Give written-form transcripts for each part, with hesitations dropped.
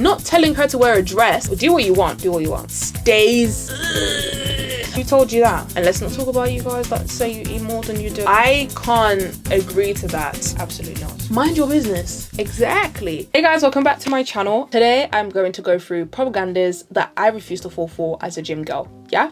Not telling her to wear a dress. Do what you want. Do what you want. Stays. Who told you that? And let's not talk about you guys that say you eat more than you do. I can't agree to that. Absolutely not. Mind your business. Exactly. Hey guys, welcome back to my channel. Today I'm going to go through propagandas that I refuse to fall for as a gym girl. Yeah.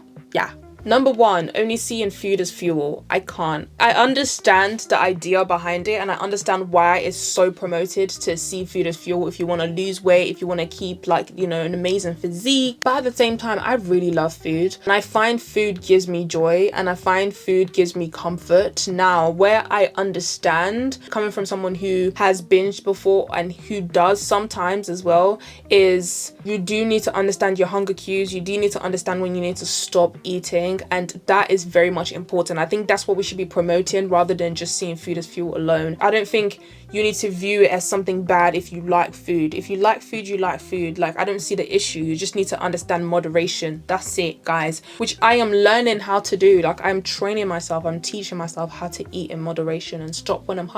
Number one, only seeing food as fuel. I can't. I understand the idea behind it, and I understand why it's so promoted to see food as fuel if you want to lose weight, if you want to keep like, you know, an amazing physique. But at the same time, I really love food, and I find food gives me joy, and I find food gives me comfort. Now, where I understand, coming from someone who has binged before and who does sometimes as well, is you do need to understand your hunger cues. You do need to understand when you need to stop eating. And that is very much important. I think that's what we should be promoting rather than just seeing food as fuel alone. I don't think you need to view it as something bad if you like food. If you like food, you like food. Like, I don't see the issue. You just need to understand moderation. That's it, guys, which I am learning how to do. Like, I'm training myself. I'm teaching myself how to eat in moderation and stop when I'm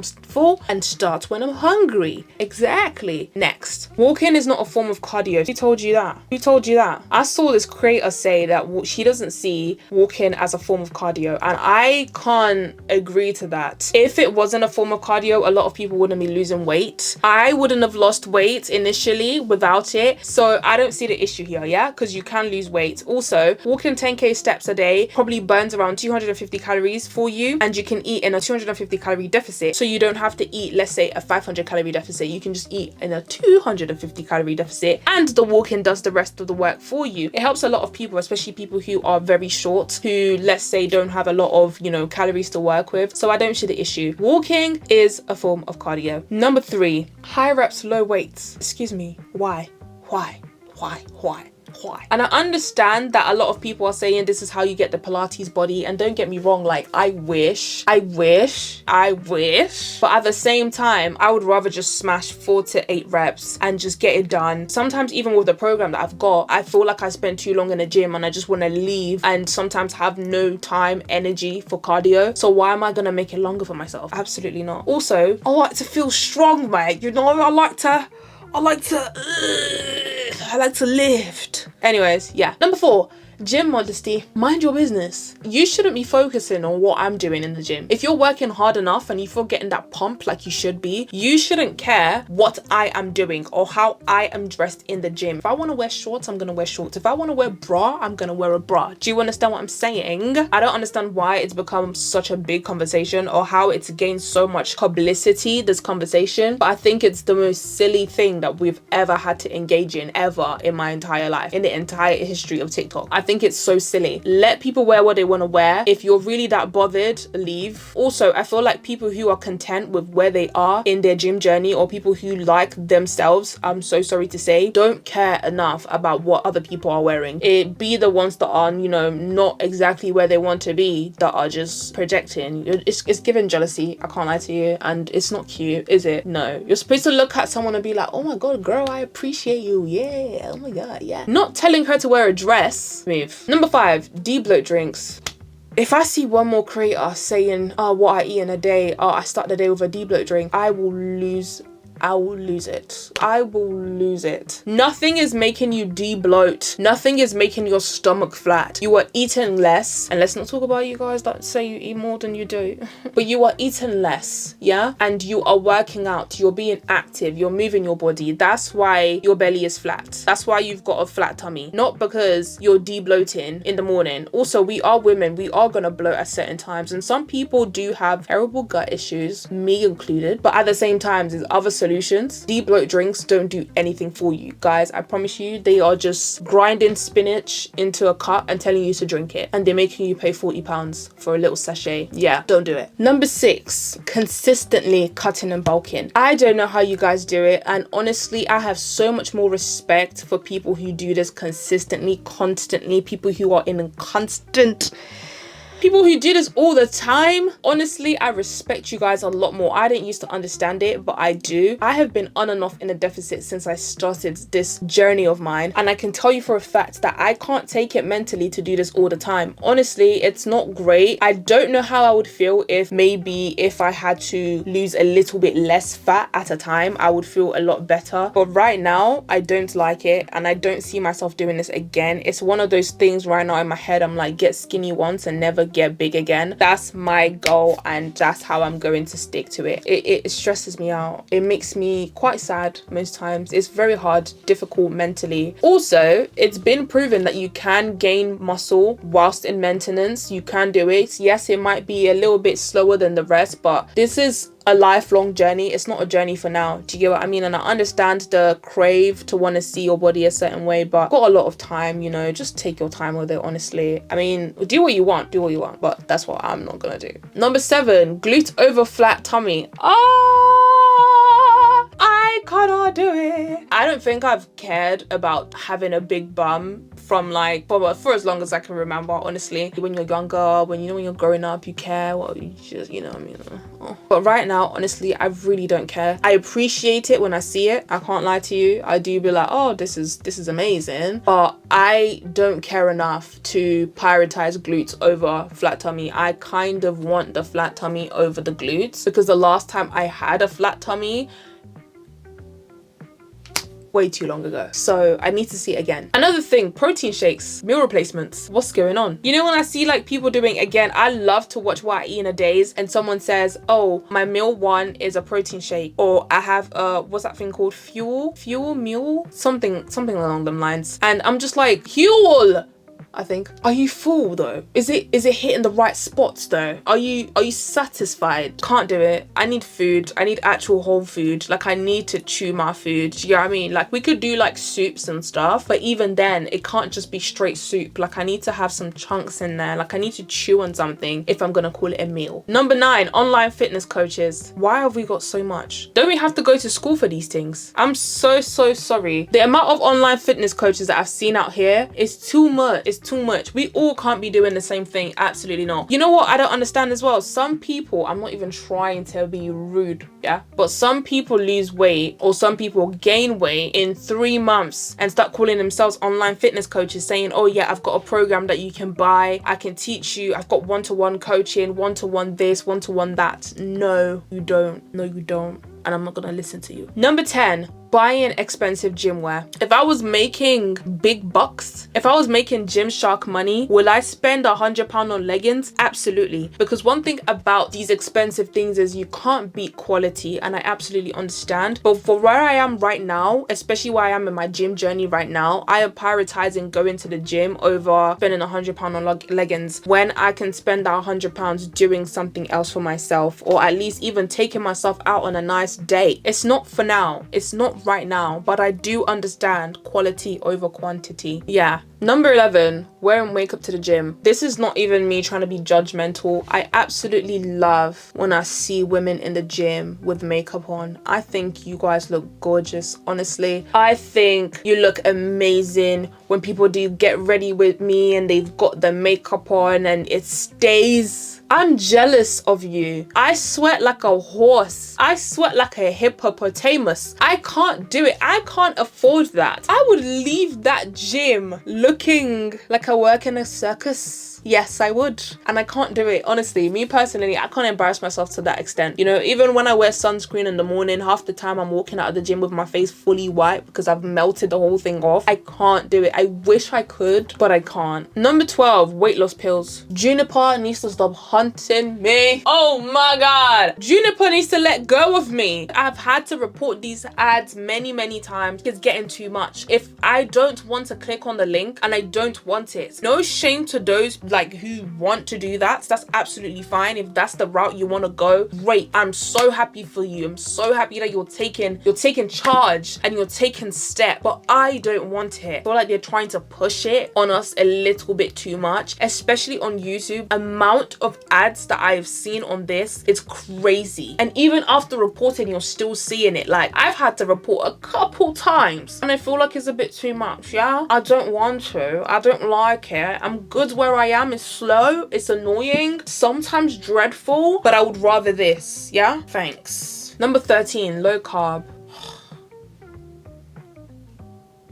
full and start when I'm hungry. Exactly. Next, walking is not a form of cardio. Who told you that? Who told you that? I saw this creator say that she doesn't see walking as a form of cardio, and I can't agree to that. If it wasn't a form of cardio, a lot of people wouldn't be losing weight. I wouldn't have lost weight initially without it, so I don't see the issue here. Yeah, because you can lose weight. Also, walking 10k steps a day probably burns around 250 calories for you, and you can eat in a 250 calorie deficit, so you don't have to eat, let's say, a 500 calorie deficit. You can just eat in a 250 calorie deficit, and the walking does the rest of the work for you. It helps a lot of people, especially people who are very short, who, let's say, don't have a lot of, you know, calories to work with. So I don't see the issue. Walking is a form of cardio. Number three, high reps, low weights. Excuse me, why? And I understand that a lot of people are saying this is how you get the Pilates body, and don't get me wrong, like, I wish, but at the same time, I would rather just smash 4 to 8 reps and just get it done. Sometimes even with the program that I've got, I feel like I spend too long in the gym and I just want to leave, and sometimes have no time, energy for cardio. So why am I gonna make it longer for myself? Absolutely not. Also, I like to feel strong, mate. You know, I like to lift. Anyways, yeah. Number 4, gym modesty. Mind your business. You shouldn't be focusing on what I'm doing in the gym. If you're working hard enough and if you're getting that pump like you should be, you shouldn't care what I am doing or how I am dressed in the gym. If I want to wear shorts, I'm gonna wear shorts. If I want to wear bra, I'm gonna wear a bra. Do you understand what I'm saying? I don't understand why it's become such a big conversation or how it's gained so much publicity, this conversation, but I think it's the most silly thing that we've ever had to engage in ever in my entire life, in the entire history of TikTok. I think it's so silly. Let people wear what they want to wear. If you're really that bothered, leave. Also, I feel like people who are content with where they are in their gym journey, or people who like themselves, I'm so sorry to say, don't care enough about what other people are wearing. It be the ones that are, you know, not exactly where they want to be, that are just projecting. It's giving jealousy, I can't lie to you, and it's not cute, is it? No. You're supposed to look at someone and be like, oh my god, girl, I appreciate you. Yeah, oh my god, yeah. Not telling her to wear a dress. Number 5, Debloat drinks. If I see one more creator saying, oh, what I eat in a day, oh, I start the day with a Debloat drink, I will lose it. I will lose it. Nothing is making you debloat. Nothing is making your stomach flat. You are eating less. And let's not talk about you guys that say you eat more than you do. But you are eating less, yeah? And you are working out. You're being active. You're moving your body. That's why your belly is flat. That's why you've got a flat tummy. Not because you're debloating in the morning. Also, we are women. We are gonna bloat at certain times. And some people do have terrible gut issues, me included. But at the same time, there's other solutions. Debloat drinks don't do anything for you, guys. I promise you, they are just grinding spinach into a cup and telling you to drink it, and they're making you pay £40 for a little sachet. Yeah, don't do it. Number 6, consistently cutting and bulking. I don't know how you guys do it, and honestly, I have so much more respect for people who do this consistently, constantly, people who are in a constant People who do this all the time, honestly, I respect you guys a lot more. I didn't used to understand it, but I do. I have been on and off in a deficit since I started this journey of mine, and I can tell you for a fact that I can't take it mentally to do this all the time. Honestly, it's not great. I don't know how I would feel if I had to lose a little bit less fat at a time. I would feel a lot better, but right now I don't like it, and I don't see myself doing this again. It's one of those things right now in my head. I'm like, get skinny once and never get big again. That's my goal, and that's how I'm going to stick to it. It stresses me out. It makes me quite sad most times. It's very hard, difficult mentally. Also, it's been proven that you can gain muscle whilst in maintenance. You can do it. Yes, it might be a little bit slower than the rest, but this is a lifelong journey. It's not a journey for now. Do you get what I mean? And I understand the crave to want to see your body a certain way, but got a lot of time, you know, just take your time with it, honestly. I mean, do what you want, but that's what I'm not gonna do. Number 7, glute over flat tummy. I cannot do it. I don't think I've cared about having a big bum for as long as I can remember, honestly. When you're younger, when you're growing up, you care. Well, you just, you know what I mean? But right now, honestly, I really don't care. I appreciate it when I see it. I can't lie to you. I do be like, oh, this is amazing. But I don't care enough to prioritize glutes over flat tummy. I kind of want the flat tummy over the glutes, because the last time I had a flat tummy, way too long ago. So I need to see it again. Another thing, protein shakes, meal replacements. What's going on? You know, when I see like people doing, again, I love to watch what I eat in a days, and someone says, oh, my meal 1 is a protein shake, or I have what's that thing called? Fuel meal? Something along them lines. And I'm just like, fuel! I think. Are you full though? Is it hitting the right spots though? Are you satisfied? Can't do it. I need food. I need actual whole food. Like, I need to chew my food. You know what I mean? Like, we could do like soups and stuff, but even then it can't just be straight soup. Like, I need to have some chunks in there. Like, I need to chew on something if I'm gonna call it a meal. Number 9, online fitness coaches. Why have we got so much? Don't we have to go to school for these things? I'm so sorry. The amount of online fitness coaches that I've seen out here is too much. It's too much. We all can't be doing the same thing. Absolutely not. You know what I don't understand as well? Some people, I'm not even trying to be rude, yeah, but some people lose weight, or some people gain weight in 3 months and start calling themselves online fitness coaches, saying, oh yeah, I've got a program that you can buy, I can teach you, I've got one-to-one coaching, one-to-one this, one-to-one that. No, you don't. And I'm not gonna listen to you. Number 10, buying expensive gym wear. If I was making big bucks, if I was making Gymshark money, will I spend £100 on leggings? Absolutely. Because one thing about these expensive things is you can't beat quality, and I absolutely understand. But for where I am right now, especially where I am in my gym journey right now, I am prioritizing going to the gym over spending £100 on leggings, when I can spend that £100 doing something else for myself, or at least even taking myself out on a nice date. It's not for now. It's not right now, but I do understand quality over quantity. Yeah. Number 11, wearing makeup to the gym. This is not even me trying to be judgmental. I absolutely love when I see women in the gym with makeup on. I think you guys look gorgeous, honestly. I think you look amazing when people do get ready with me and they've got the makeup on and it stays. I'm jealous of you. I sweat like a horse. I sweat like a hippopotamus. I can't do it. I can't afford that. I would leave that gym looking like I work in a circus. Yes, I would. And I can't do it. Honestly, me personally, I can't embarrass myself to that extent. You know, even when I wear sunscreen in the morning, half the time I'm walking out of the gym with my face fully white because I've melted the whole thing off. I can't do it. I wish I could, but I can't. Number 12, weight loss pills. Juniper needs to stop hunting me. Oh my God. Juniper needs to let go of me. I've had to report these ads many times. It's getting too much. If I don't want to click on the link and I don't want it, no shame to those like who want to do that. That's absolutely fine. If that's the route you want to go, great. I'm so happy for you. I'm so happy that you're taking charge and you're taking step, but I don't want it. I feel like they're trying to push it on us a little bit too much, especially on YouTube. Amount of ads that I've seen on this, it's crazy. And even after reporting, you're still seeing it. Like, I've had to report a couple times and I feel like it's a bit too much. Yeah, I don't want to. I don't like it. I'm good where I am. am is slow, it's annoying, sometimes dreadful, but I would rather this. Yeah, thanks. Number 13, low carb.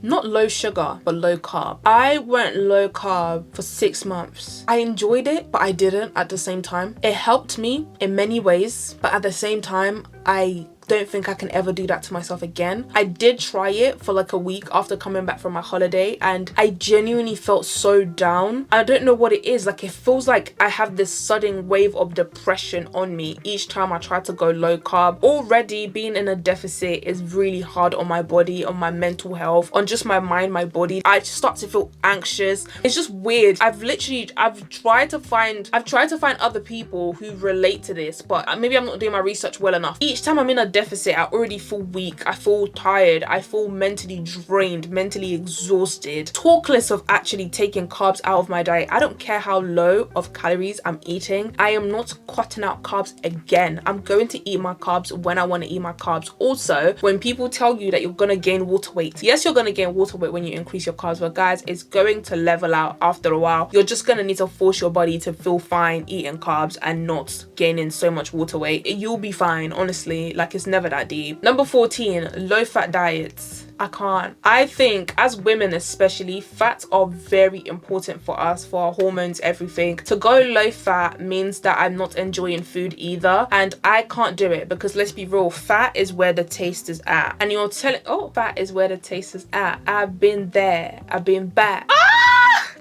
Not low sugar, but low carb. I went low carb for 6 months. I enjoyed it, but I didn't at the same time. It helped me in many ways, but at the same time, I don't think I can ever do that to myself again. I did try it for like a week after coming back from my holiday, and I genuinely felt so down. I don't know what it is. Like, it feels like I have this sudden wave of depression on me each time I try to go low carb. Already being in a deficit is really hard on my body, on my mental health, on just my mind, my body. I start to feel anxious. It's just weird. I've tried to find other people who relate to this, but maybe I'm not doing my research well enough. Each time I'm in a deficit, I already feel weak, I feel tired, I feel mentally drained, mentally exhausted. Talk less of actually taking carbs out of my diet. I don't care how low of calories I'm eating. I am not cutting out carbs again. I'm going to eat my carbs when I want to eat my carbs. Also, when people tell you that you're gonna gain water weight, yes, you're gonna gain water weight when you increase your carbs, but guys, it's going to level out after a while. You're just gonna need to force your body to feel fine eating carbs and not gaining so much water weight. You'll be fine, honestly. Like, it's never that deep. Number 14, low fat diets. I can't. I think as women especially, fats are very important for us, for our hormones, everything. To go low fat means that I'm not enjoying food either, and I can't do it because, let's be real, fat is where the taste is at. And you're telling, oh, fat is where the taste is at. I've been there, I've been back.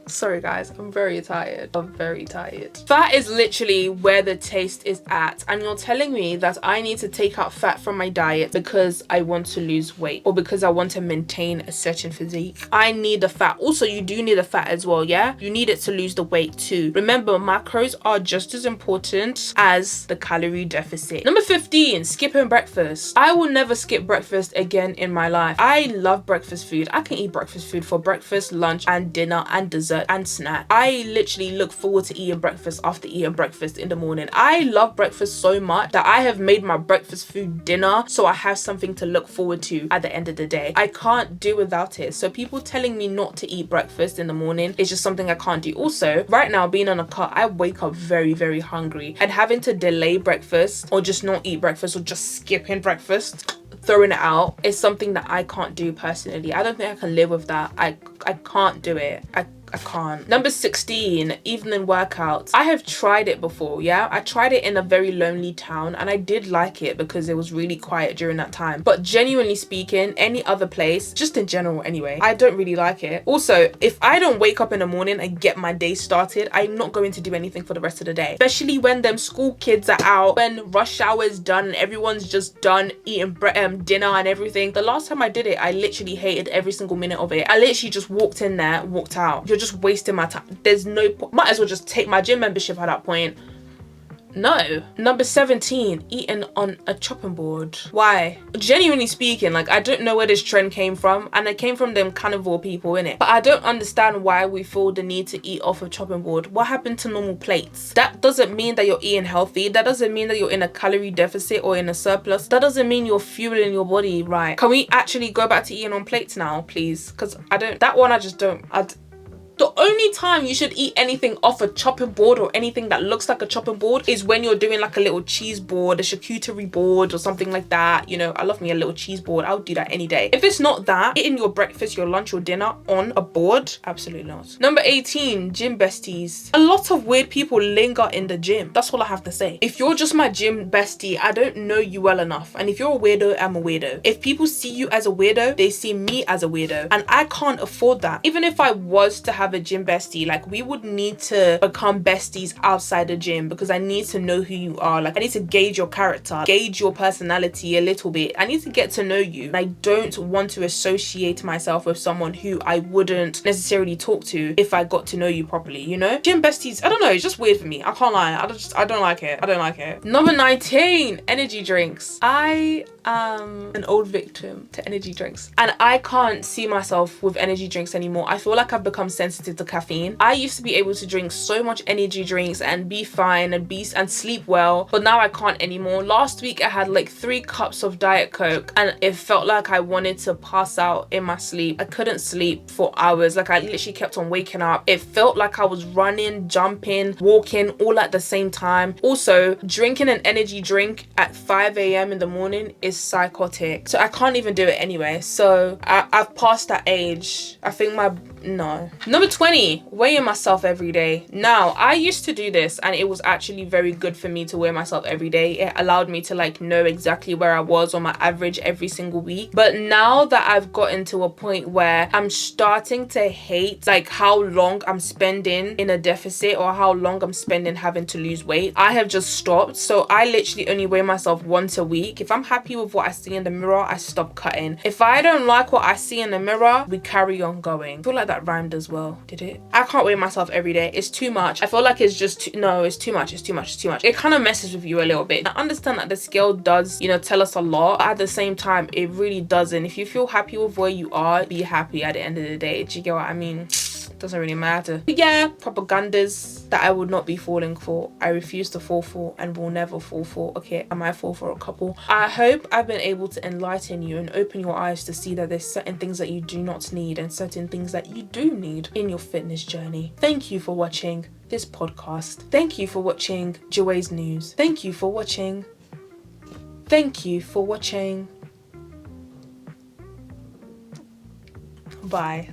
Sorry guys, I'm very tired. I'm very tired. Fat is literally where the taste is at, and you're telling me that I need to take out fat from my diet because I want to lose weight or because I want to maintain a certain physique. I need the fat. Also, you do need the fat as well, yeah? You need it to lose the weight too. Remember, macros are just as important as the calorie deficit. Number 15, skipping breakfast. I will never skip breakfast again in my life. I love breakfast food. I can eat breakfast food for breakfast, lunch, and dinner, and dessert, and snack. I literally look forward to eating breakfast after eating breakfast in the morning. I love breakfast so much that I have made my breakfast food dinner, so I have something to look forward to at the end of the day. I can't do without it. So people telling me not to eat breakfast in the morning is just something I can't do. Also, right now, being on a cut, I wake up very, very hungry, and having to delay breakfast or just not eat breakfast or just skipping breakfast, throwing it out, is something that I can't do personally. I don't think I can live with that. I can't do it. I can't. Number 16, evening workouts. I have tried it before, yeah? I tried it in a very lonely town, and I did like it because it was really quiet during that time. But genuinely speaking, any other place, just in general anyway, I don't really like it. Also, if I don't wake up in the morning and get my day started, I'm not going to do anything for the rest of the day. Especially when them school kids are out, when rush hour is done and everyone's just done eating dinner and everything. The last time I did it, I literally hated every single minute of it. I literally just walked in there, walked out. You're just wasting my time. There's no point. Might as well just take my gym membership at that point. No. Number 17, eating on a chopping board. Why? Genuinely speaking, like, I don't know where this trend came from, and it came from them carnivore people, innit? But I don't understand why we feel the need to eat off a chopping board. What happened to normal plates? That doesn't mean that you're eating healthy. That doesn't mean that you're in a calorie deficit or in a surplus. That doesn't mean you're fueling your body right. Can we actually go back to eating on plates now, please? Because I just don't. The only time you should eat anything off a chopping board or anything that looks like a chopping board is when you're doing like a little cheese board, a charcuterie board or something like that. You know, I love me a little cheese board. I would do that any day. If it's not that, eating your breakfast, your lunch, your dinner on a board, absolutely not. Number 18, gym besties. A lot of weird people linger in the gym. That's all I have to say. If you're just my gym bestie, I don't know you well enough. And if you're a weirdo, I'm a weirdo. If people see you as a weirdo, they see me as a weirdo. And I can't afford that. Even if I was to have a gym bestie, like, we would need to become besties outside the gym, because I need to know who you are. Like, I need to gauge your character, gauge your personality a little bit. I need to get to know you. And I don't want to associate myself with someone who I wouldn't necessarily talk to if I got to know you properly, you know? Gym besties, I don't know, it's just weird for me. I can't lie. I don't like it. I don't like it. Number 19, energy drinks. I am an old victim to energy drinks, and I can't see myself with energy drinks anymore. I feel like I've become sensitive sensitive to caffeine. I used to be able to drink so much energy drinks and be fine and sleep well, but now I can't anymore. Last week I had like 3 cups of Diet Coke and it felt like I wanted to pass out in my sleep. I couldn't sleep for hours. Like, I literally kept on waking up. It felt like I was running, jumping, walking all at the same time. Also, drinking an energy drink at 5 a.m. in the morning is psychotic, so I can't even do it anyway. So I've passed that age. I think no. Number 20, weighing myself every day. Now, I used to do this and it was actually very good for me to weigh myself every day. It allowed me to like know exactly where I was on my average every single week. But now that I've gotten to a point where I'm starting to hate like how long I'm spending in a deficit or how long I'm spending having to lose weight, I have just stopped. So I literally only weigh myself once a week. If I'm happy with what I see in the mirror, I stop cutting. If I don't like what I see in the mirror, we carry on going. I feel like that rhymed as well. Did it? I can't weigh myself every day. It's too much. I feel like it's just no, it's too much. It's too much. It's too much. It kind of messes with you a little bit. I understand that the scale does, you know, tell us a lot. At the same time, it really doesn't. If you feel happy with where you are, be happy at the end of the day. Do you get what I mean? Doesn't really matter. But yeah, propagandas that I would not be falling for, I refuse to fall for and will never fall for. Okay, I might fall for a couple. I hope I've been able to enlighten you and open your eyes to see that there's certain things that you do not need and certain things that you do need in your fitness journey. Thank you for watching this podcast. Thank you for watching Juwe's News. Thank you for watching. Thank you for watching. Bye.